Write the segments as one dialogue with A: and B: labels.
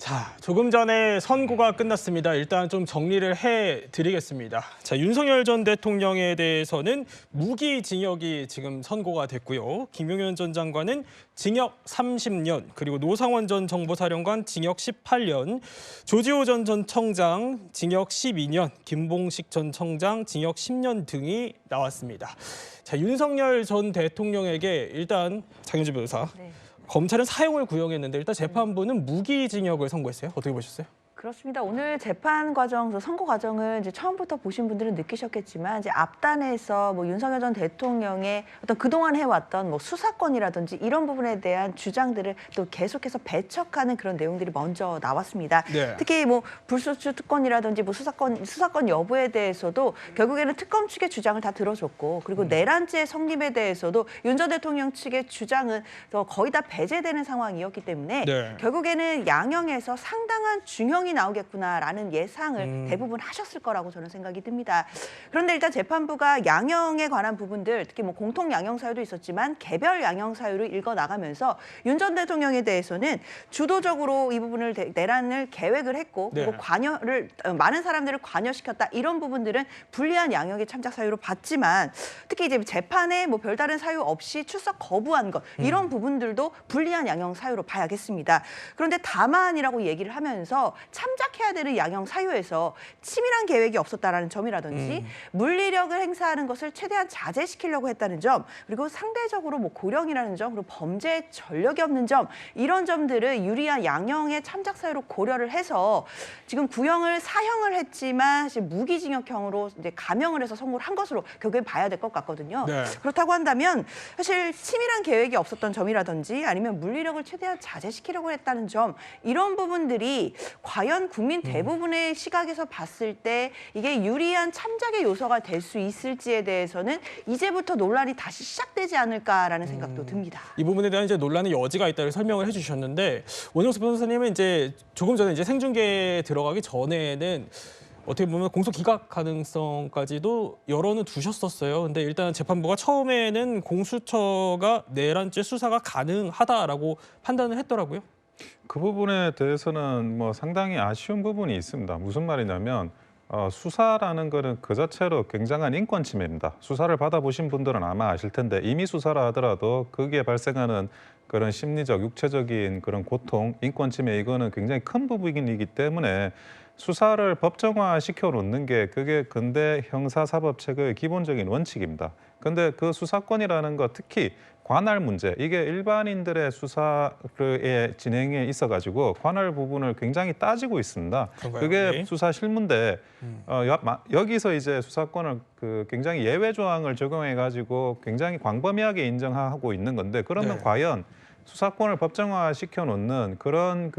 A: 자, 조금 전에 선고가 끝났습니다. 일단 좀 정리를 해드리겠습니다. 자, 윤석열 전 대통령에 대해서는 무기징역이 지금 선고가 됐고요. 김용현 전 장관은 징역 30년, 그리고 노상원 전 정보사령관 징역 18년, 조지호 전 청장 징역 12년, 김봉식 전 청장 징역 10년 등이 나왔습니다. 자, 윤석열 전 대통령에게 일단 장윤주 변호사. 네. 검찰은 사형을 구형했는데 일단 재판부는 무기징역을 선고했어요. 어떻게 보셨어요?
B: 그렇습니다. 오늘 재판 과정, 선고 과정을 이제 처음부터 보신 분들은 느끼셨겠지만 이제 앞단에서 뭐 윤석열 전 대통령의 어떤 그동안 해왔던 뭐 수사권이라든지 이런 부분에 대한 주장들을 또 계속해서 배척하는 그런 내용들이 먼저 나왔습니다. 네. 특히 뭐 불소추 특권이라든지 뭐 수사권 여부에 대해서도 결국에는 특검 측의 주장을 다 들어줬고, 그리고 내란죄 성립에 대해서도 윤 전 대통령 측의 주장은 거의 다 배제되는 상황이었기 때문에 네. 결국에는 양형에서 상당한 중형이 나오겠구나라는 예상을 대부분 하셨을 거라고 저는 생각이 듭니다. 그런데 일단 재판부가 양형에 관한 부분들, 특히 뭐 공통 양형 사유도 있었지만 개별 양형 사유를 읽어 나가면서 윤 전 대통령에 대해서는 주도적으로 이 부분을 내란을 계획을 했고, 그리고 네. 많은 사람들을 관여시켰다, 이런 부분들은 불리한 양형의 참작 사유로 봤지만, 특히 이제 재판에 뭐 별다른 사유 없이 출석 거부한 것, 이런 부분들도 불리한 양형 사유로 봐야겠습니다. 그런데 다만이라고 얘기를 하면서 참작해야 되는 양형 사유에서 치밀한 계획이 없었다라는 점이라든지 물리력을 행사하는 것을 최대한 자제시키려고 했다는 점, 그리고 상대적으로 뭐 고령이라는 점, 그리고 범죄 전력이 없는 점, 이런 점들을 유리한 양형의 참작 사유로 고려를 해서 지금 구형을 사형을 했지만 사실 무기징역형으로 이제 감형을 해서 선고를 한 것으로 결국에 봐야 될 것 같거든요. 네. 그렇다고 한다면 사실 치밀한 계획이 없었던 점이라든지 아니면 물리력을 최대한 자제시키려고 했다는 점, 이런 부분들이 과연 국민 대부분의 시각에서 봤을 때 이게 유리한 참작의 요소가 될 수 있을지에 대해서는 이제부터 논란이 다시 시작되지 않을까라는 생각도 듭니다.
A: 이 부분에 대한 이제 논란의 여지가 있다고 설명을 해주셨는데, 원영수 변호사님은 이제 조금 전에 이제 생중계에 들어가기 전에는 어떻게 보면 공소 기각 가능성까지도 열어는 두셨었어요. 근데 일단 재판부가 처음에는 공수처가 내란죄 수사가 가능하다라고 판단을 했더라고요.
C: 그 부분에 대해서는 뭐 상당히 아쉬운 부분이 있습니다. 무슨 말이냐면 수사라는 거는 그 자체로 굉장한 인권 침해입니다. 수사를 받아보신 분들은 아마 아실 텐데, 이미 수사를 하더라도 거기에 발생하는 그런 심리적, 육체적인 그런 고통, 인권 침해, 이거는 굉장히 큰 부분이기 때문에 수사를 법정화 시켜 놓는 게 그게 근대 형사사법체계의 기본적인 원칙입니다. 근데 그 수사권이라는 거, 특히 관할 문제, 이게 일반인들의 수사의 진행에 있어가지고 관할 부분을 굉장히 따지고 있습니다. 그런가요? 그게 네. 수사 실무인데 여기서 이제 수사권을 굉장히 예외 조항을 적용해가지고 굉장히 광범위하게 인정하고 있는 건데, 그러면 네. 과연 수사권을 법정화 시켜 놓는 그런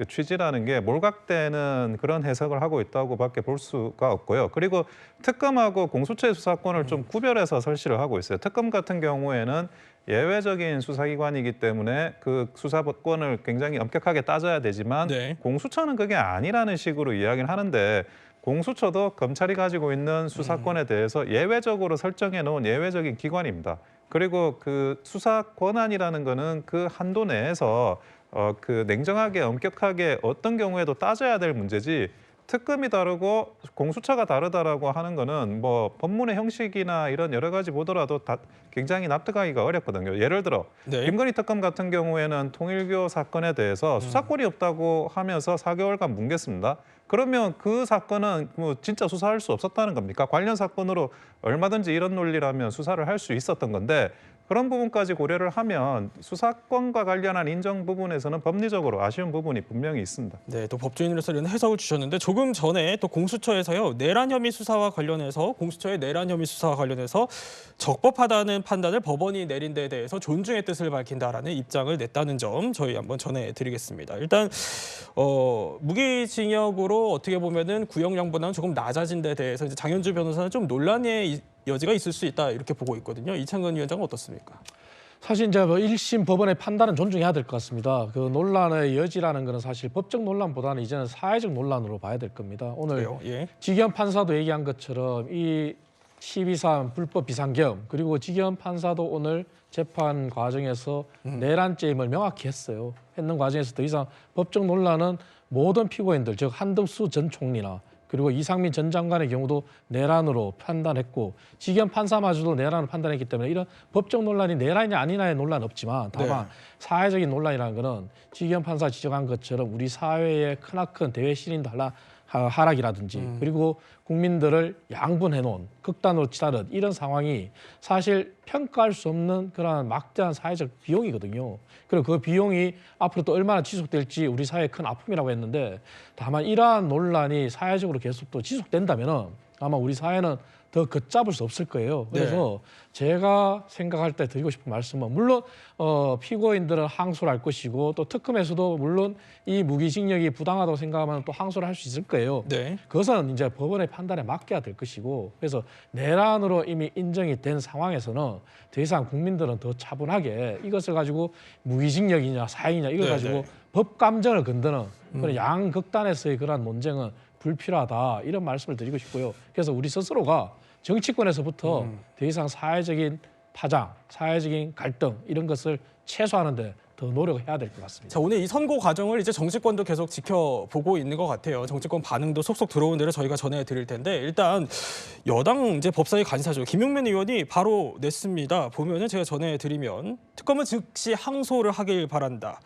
C: 취지라는 게 몰각되는 그런 해석을 하고 있다고밖에 볼 수가 없고요. 그리고 특검하고 공수처의 수사권을 좀 구별해서 설치를 하고 있어요. 특검 같은 경우에는 예외적인 수사기관이기 때문에 그 수사권을 굉장히 엄격하게 따져야 되지만 네. 공수처는 그게 아니라는 식으로 이야기를 하는데, 공수처도 검찰이 가지고 있는 수사권에 대해서 예외적으로 설정해 놓은 예외적인 기관입니다. 그리고 그 수사 권한이라는 거는 그 한도 내에서 냉정하게 엄격하게 어떤 경우에도 따져야 될 문제지, 특검이 다르고 공수처가 다르다라고 하는 거는 뭐 법문의 형식이나 이런 여러 가지 보더라도 굉장히 납득하기가 어렵거든요. 예를 들어 네. 김건희 특검 같은 경우에는 통일교 사건에 대해서 수사권이 없다고 하면서 4개월간 뭉갰습니다. 그러면 그 사건은 뭐 진짜 수사할 수 없었다는 겁니까? 관련 사건으로 얼마든지 이런 논리라면 수사를 할 수 있었던 건데, 그런 부분까지 고려를 하면 수사권과 관련한 인정 부분에서는 법리적으로 아쉬운 부분이 분명히 있습니다.
A: 네, 또 법조인으로서 이런 해석을 주셨는데, 조금 전에 또 공수처에서요, 내란 혐의 수사와 관련해서, 공수처의 내란 혐의 수사와 관련해서 적법하다는 판단을 법원이 내린 데 대해서 존중의 뜻을 밝힌다라는 입장을 냈다는 점 저희 한번 전해드리겠습니다. 일단 무기징역으로 어떻게 보면은 구형량보다는 조금 낮아진 데 대해서 이제 장현주 변호사는 좀 논란의 여지가 있을 수 있다, 이렇게 보고 있거든요. 이창근 위원장은 어떻습니까?
D: 사실 이제 뭐 1심 법원의 판단은 존중해야 될 것 같습니다. 그 논란의 여지라는 것은 사실 법적 논란보다는 이제는 사회적 논란으로 봐야 될 겁니다. 오늘 예. 지기현 판사도 얘기한 것처럼 이 12.3 불법 비상계엄, 그리고 지기현 판사도 오늘 재판 과정에서 내란죄임을 명확히 했어요. 했는 과정에서 더 이상 법적 논란은 모든 피고인들, 즉 한덕수 전 총리나 그리고 이상민 전 장관의 경우도 내란으로 판단했고 지기현 판사마저도 내란으로 판단했기 때문에 이런 법적 논란이 내란이냐 아니냐의 논란은 없지만 다만 사회적인 논란이라는 것은 지기현 판사 지적한 것처럼 우리 사회의 크나큰 대외 신인도 하락이라든지 그리고 국민들을 양분해 놓은 극단으로 치달은 이런 상황이 사실 평가할 수 없는 그런 막대한 사회적 비용이거든요. 그리고 그 비용이 앞으로 또 얼마나 지속될지 우리 사회의 큰 아픔이라고 했는데 다만 이러한 논란이 사회적으로 계속 또 지속된다면은 아마 우리 사회는 더 걷잡을 수 없을 거예요. 그래서 제가 생각할 때 드리고 싶은 말씀은 물론 피고인들은 항소를 할 것이고 또 특검에서도 물론 이 무기징역이 부당하다고 생각하면 또 항소를 할 수 있을 거예요. 그것은 이제 법원의 판단에 맡겨야 될 것이고 그래서 내란으로 이미 인정이 된 상황에서는 더 이상 국민들은 더 차분하게 이것을 가지고 무기징역이냐 사형이냐 이걸 가지고 법 감정을 건드는 그런 양극단에서의 그러한 논쟁은 불필요하다 이런 말씀을 드리고 싶고요. 그래서 우리 스스로가 정치권에서부터 더 이상 사회적인 파장, 사회적인 갈등 이런 것을 최소화하는 데 더 노력해야 될 것 같습니다.
A: 자, 오늘 이 선고 과정을 이제 정치권도 계속 지켜보고 있는 것 같아요. 정치권 반응도 속속 들어온 대로 저희가 전해드릴 텐데 일단 여당 이제 법사위 간사죠. 김용민 의원이 바로 냈습니다. 보면은 제가 전해드리면 특검은 즉시 항소를 하길 바란다.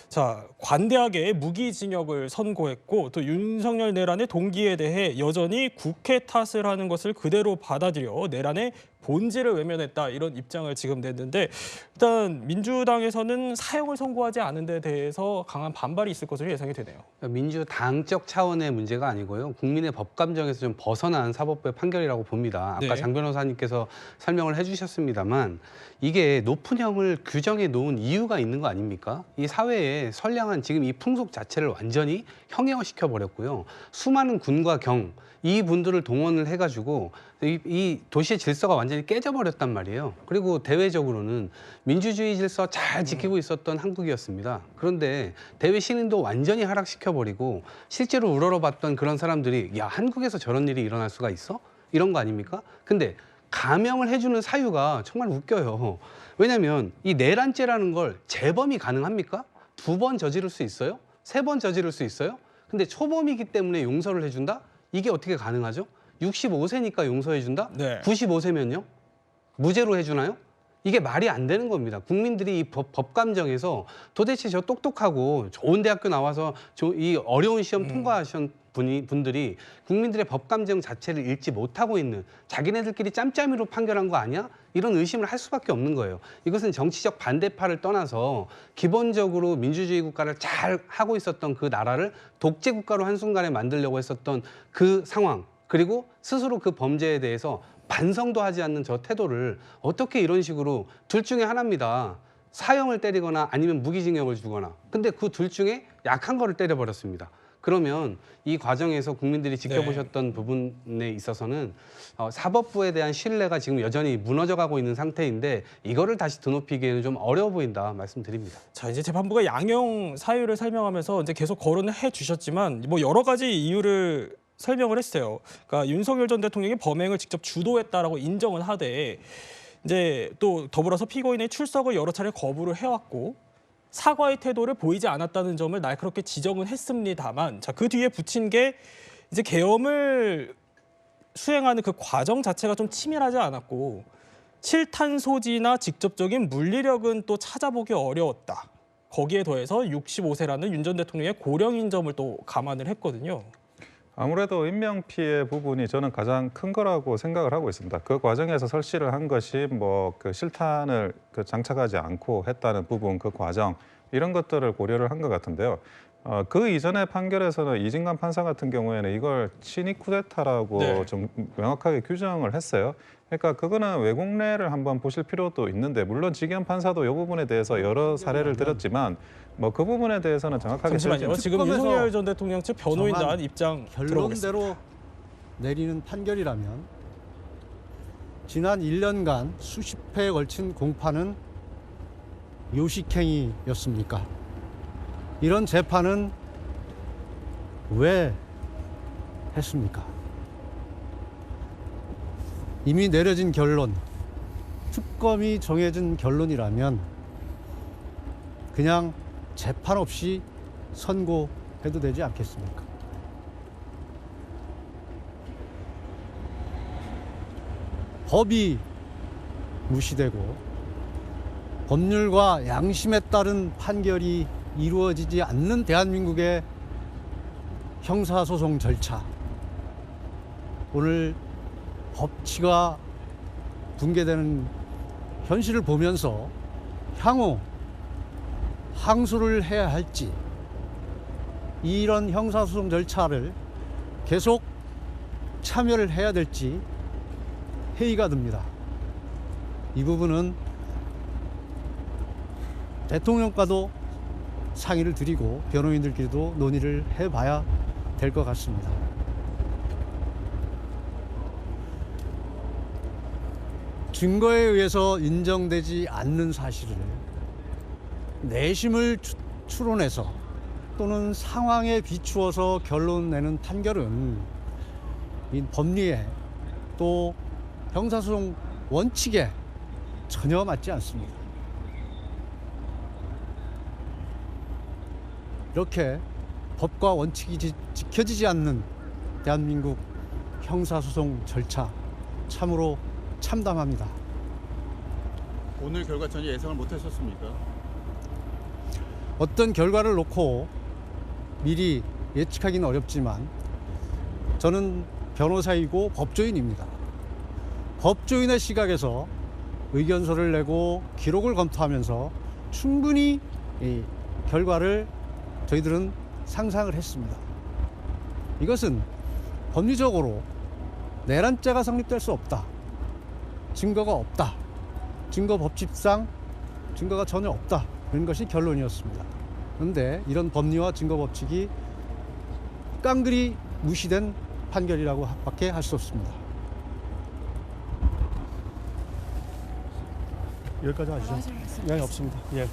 A: 자, 관대하게 무기징역을 선고했고 또 윤석열 내란의 동기에 대해 여전히 국회 탓을 하는 것을 그대로 받아들여 내란의 본질을 외면했다 이런 입장을 지금 냈는데 일단 민주당에서는 사형을 선고하지 않은 데 대해서 강한 반발이 있을 것으로 예상이 되네요.
E: 민주당적 차원의 문제가 아니고요. 국민의 법감정에서 좀 벗어난 사법부의 판결이라고 봅니다. 아까 장 변호사님께서 설명을 해주셨습니다만 이게 높은 형을 규정해 놓은 이유가 있는 거 아닙니까? 이 사회에 선량한 지금 이 풍속 자체를 완전히 형해화시켜 버렸고요. 수많은 군과 경 이 분들을 동원을 해가지고 이 도시의 질서가 완전히 깨져버렸단 말이에요. 그리고 대외적으로는 민주주의 질서 잘 지키고 있었던 한국이었습니다. 그런데 대외 신인도 완전히 하락시켜버리고 실제로 우러러봤던 그런 사람들이 야 한국에서 저런 일이 일어날 수가 있어? 이런 거 아닙니까? 근데 감형을 해주는 사유가 정말 웃겨요. 왜냐하면 이 내란죄라는 걸 재범이 가능합니까? 2번 저지를 수 있어요? 3번 저지를 수 있어요? 근데 초범이기 때문에 용서를 해준다? 이게 어떻게 가능하죠? 65세니까 용서해준다? 95세면요? 무죄로 해주나요? 이게 말이 안 되는 겁니다. 국민들이 이 법 감정에서 도대체 저 똑똑하고 좋은 대학교 나와서 이 어려운 시험 통과하신 분들이 국민들의 법 감정 자체를 읽지 못하고 있는 자기네들끼리 짬짬이로 판결한 거 아니야? 이런 의심을 할 수밖에 없는 거예요. 이것은 정치적 반대파를 떠나서 기본적으로 민주주의 국가를 잘 하고 있었던 그 나라를 독재 국가로 한순간에 만들려고 했었던 그 상황 그리고 스스로 그 범죄에 대해서 반성도 하지 않는 저 태도를 어떻게 이런 식으로 둘 중에 하나입니다. 사형을 때리거나 아니면 무기징역을 주거나. 근데 그 둘 중에 약한 거를 때려버렸습니다. 그러면 이 과정에서 국민들이 지켜보셨던 부분에 있어서는 사법부에 대한 신뢰가 지금 여전히 무너져가고 있는 상태인데 이거를 다시 드높이기에는 좀 어려워 보인다 말씀드립니다.
A: 자, 이제 재판부가 양형 사유를 설명하면서 이제 계속 거론을 해주셨지만 뭐 여러 가지 이유를 설명을 했어요. 그러니까 윤석열 전 대통령이 범행을 직접 주도했다라고 인정을 하되 이제 또 더불어서 피고인의 출석을 여러 차례 거부를 해왔고 사과의 태도를 보이지 않았다는 점을 날카롭게 지적은 했습니다만 자, 그 뒤에 붙인 게 이제 계엄을 수행하는 그 과정 자체가 좀 치밀하지 않았고 실탄 소지나 직접적인 물리력은 또 찾아보기 어려웠다. 거기에 더해서 65세라는 윤 전 대통령의 고령인 점을 또 감안을 했거든요.
C: 아무래도 인명피해 부분이 저는 가장 큰 거라고 생각을 하고 있습니다. 그 과정에서 설치를 한 것이 뭐 그 실탄을 장착하지 않고 했다는 부분, 그 과정 이런 것들을 고려를 한 것 같은데요. 그 이전의 판결에서는 이진관 판사 같은 경우에는 이걸 친위 쿠데타라고 좀 명확하게 규정을 했어요. 그러니까 그거는 외국례를 한번 보실 필요도 있는데 물론 지기현 판사도 이 부분에 대해서 여러 사례를 들었지만 뭐 그 부분에 대해서는 정확하게
A: 잠시만요. 지금 윤석열 전 대통령 측 변호인단 입장 들어보겠습니다.
F: 결론대로 내리는 판결이라면 지난 1년간 수십 회에 걸친 공판은 요식행위였습니까? 이런 재판은 왜 했습니까? 이미 내려진 결론, 특검이 정해진 결론이라면 그냥 재판 없이 선고해도 되지 않겠습니까? 법이 무시되고 법률과 양심에 따른 판결이 이루어지지 않는 대한민국의 형사소송 절차. 오늘 법치가 붕괴되는 현실을 보면서 향후 항소를 해야 할지, 이런 형사소송 절차를 계속 참여를 해야 될지 회의가 듭니다. 이 부분은 대통령과도 상의를 드리고 변호인들끼리도 논의를 해봐야 될 것 같습니다. 증거에 의해서 인정되지 않는 사실을 내심을 추론해서 또는 상황에 비추어서 결론 내는 판결은 이 법리에 또 형사소송 원칙에 전혀 맞지 않습니다. 이렇게 법과 원칙이 지켜지지 않는 대한민국 형사소송 절차 참으로 참담합니다.
G: 오늘 결과 전혀 예상을 못하셨습니까?
F: 어떤 결과를 놓고 미리 예측하기는 어렵지만 저는 변호사이고 법조인입니다. 법조인의 시각에서 의견서를 내고 기록을 검토하면서 충분히 이 결과를 저희들은 상상을 했습니다. 이것은 법리적으로 내란죄가 성립될 수 없다. 증거가 없다. 증거 법칙상 증거가 전혀 없다. 이런 것이 결론이었습니다. 그런데 이런 법리와 증거 법칙이 깡그리 무시된 판결이라고 밖에 할 수 없습니다. 여기까지 하시죠. 네, 없습니다. 예.